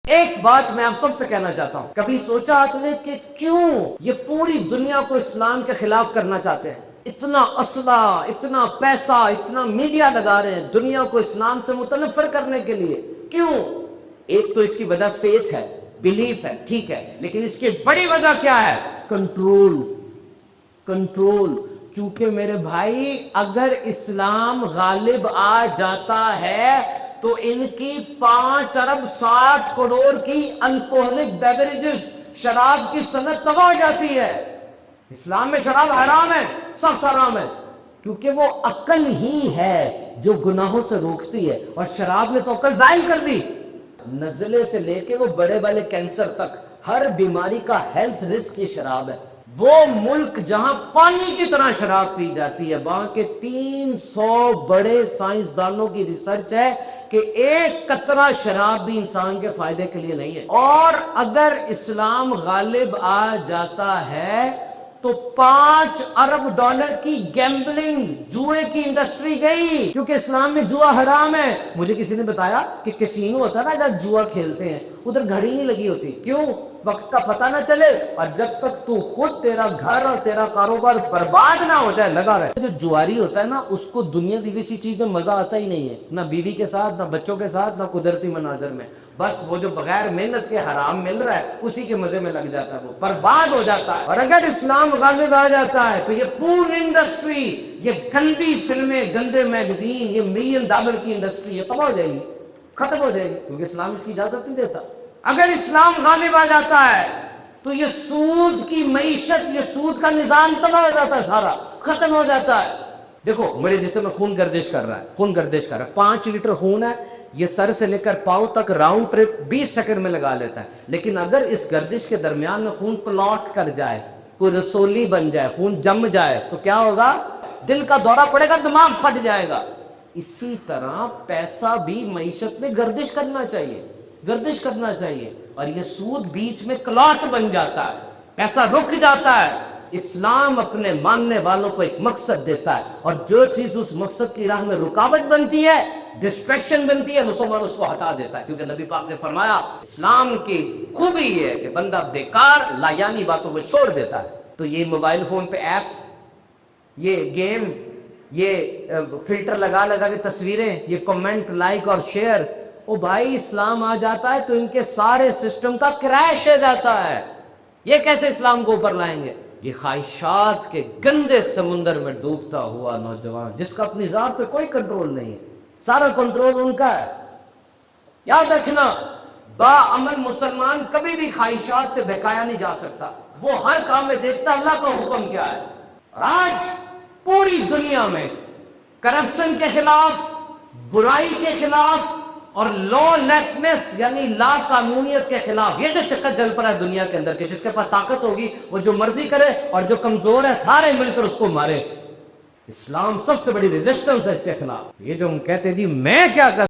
एक बात मैं आप सबसे कहना चाहता हूं, कभी सोचा आपने कि क्यों ये पूरी दुनिया को इस्लाम के खिलाफ करना चाहते हैं? इतना असला, इतना पैसा, इतना मीडिया लगा रहे हैं दुनिया को इस्लाम से मुतनफर करने के लिए, क्यों? एक तो इसकी वजह फेथ है, बिलीफ है, ठीक है, लेकिन इसकी बड़ी वजह क्या है? कंट्रोल। कंट्रोल। क्योंकि मेरे भाई, अगर इस्लाम गालिब आ जाता है तो इनकी 5 अरब 60 करोड़ की अल्कोहलिक बेवरेजेस, शराब की सनत तबाह हो जाती है। इस्लाम में शराब हराम है, सख्त हराम है, क्योंकि वो अक्ल ही है जो गुनाहों से रोकती है, और शराब ने तो अक्ल जाहिल कर दी। नजले से लेके वो बड़े वाले कैंसर तक हर बीमारी का हेल्थ रिस्क ये शराब है। वो मुल्क जहां पानी की तरह शराब पी जाती है, वहां के 300 बड़े साइंसदानों की रिसर्च है कि एक कतरा शराब भी इंसान के फायदे के लिए नहीं है। और अगर इस्लाम गालिब आ जाता है तो 5 अरब डॉलर की गैम्बलिंग, जुए की इंडस्ट्री गई, क्योंकि इस्लाम में जुआ हराम है। मुझे किसी ने बताया कि कैसीनो होता है ना, जब जुआ खेलते हैं उधर घड़ी नहीं लगी होती, क्यों? वक्त का पता ना चले, और जब तक तू खुद, तेरा घर और तेरा कारोबार बर्बाद ना हो जाए, लगा रहे। जो जुआरी होता है ना, उसको दुनिया की किसी चीज में मजा आता ही नहीं है, ना बीवी के साथ, ना बच्चों के साथ, ना कुदरती मनाजर में। बस वो जो बगैर मेहनत के हराम मिल रहा है उसी के मजे में लग जाता है, वो बर्बाद हो जाता है। और अगर इस्लाम गालिब आ जाता है तो ये पूरी इंडस्ट्री, ये गंदी फिल्में, गंदे मैगजीन, ये $1 मिलियन की इंडस्ट्री, ये तबाह हो जाएगी, खत्म हो जाएगी, क्योंकि इस्लाम इसकी इजाजत नहीं देता। अगर इस्लाम गालिब आ जाता है तो ये सूद की मईशत, ये सूद का निजाम तबाह हो जाता है, सारा खत्म हो जाता है। देखो, मेरे जिस्म में खून गर्दिश कर रहा है, खून गर्दिश कर रहा है, 5 लीटर खून है, ये सर से लेकर पांव तक राउंड ट्रिप 20 सेकंड में लगा लेता है। लेकिन अगर इस गर्दिश के दरमियान में खून क्लॉट कर जाए, कोई रसोली बन जाए, खून जम जाए, तो क्या होगा? दिल का दौरा पड़ेगा, दिमाग फट जाएगा। इसी तरह पैसा भी मईशत में गर्दिश करना चाहिए, गर्दिश करना चाहिए, और ये सूद बीच में क्लॉट बन जाता है, पैसा रुक जाता है। इस्लाम अपने मानने वालों को एक मकसद देता है, और जो चीज उस मकसद की राह में रुकावट बनती है, डिस्ट्रैक्शन बनती है, मुसलमान उसको हटा देता है। क्योंकि नबी पाक ने फरमाया, इस्लाम की खूबी ये है कि बंदा बेकार लायानी बातों को छोड़ देता है। तो ये मोबाइल फोन पे ऐप, ये गेम, ये फिल्टर लगा लगा के तस्वीरें, ये कमेंट, लाइक और शेयर, ओ भाई, इस्लाम आ जाता है तो इनके सारे सिस्टम का क्रैश हो जाता है। ये कैसे इस्लाम को ऊपर लाएंगे? ये ख्वाहिशात के गंदे समुंदर में डूबता हुआ नौजवान, जिसका अपनी जात पे कोई कंट्रोल नहीं है, सारा कंट्रोल उनका है। याद रखना, बाअमल मुसलमान कभी भी ख्वाहिशात से बहकाया नहीं जा सकता। वो हर काम में देखता अल्लाह का हुक्म क्या है। और आज पूरी दुनिया में करप्शन के खिलाफ, बुराई के खिलाफ और लॉलेसनेस यानी ला कानूनियत के खिलाफ ये जो चक्कर चल पड़ा है दुनिया के अंदर के, जिसके पास ताकत होगी वो जो मर्जी करे, और जो कमजोर है सारे मिलकर उसको मारे। इस्लाम सबसे बड़ी रेजिस्टेंस है इसके खिलाफ। ये जो हम कहते जी मैं क्या कर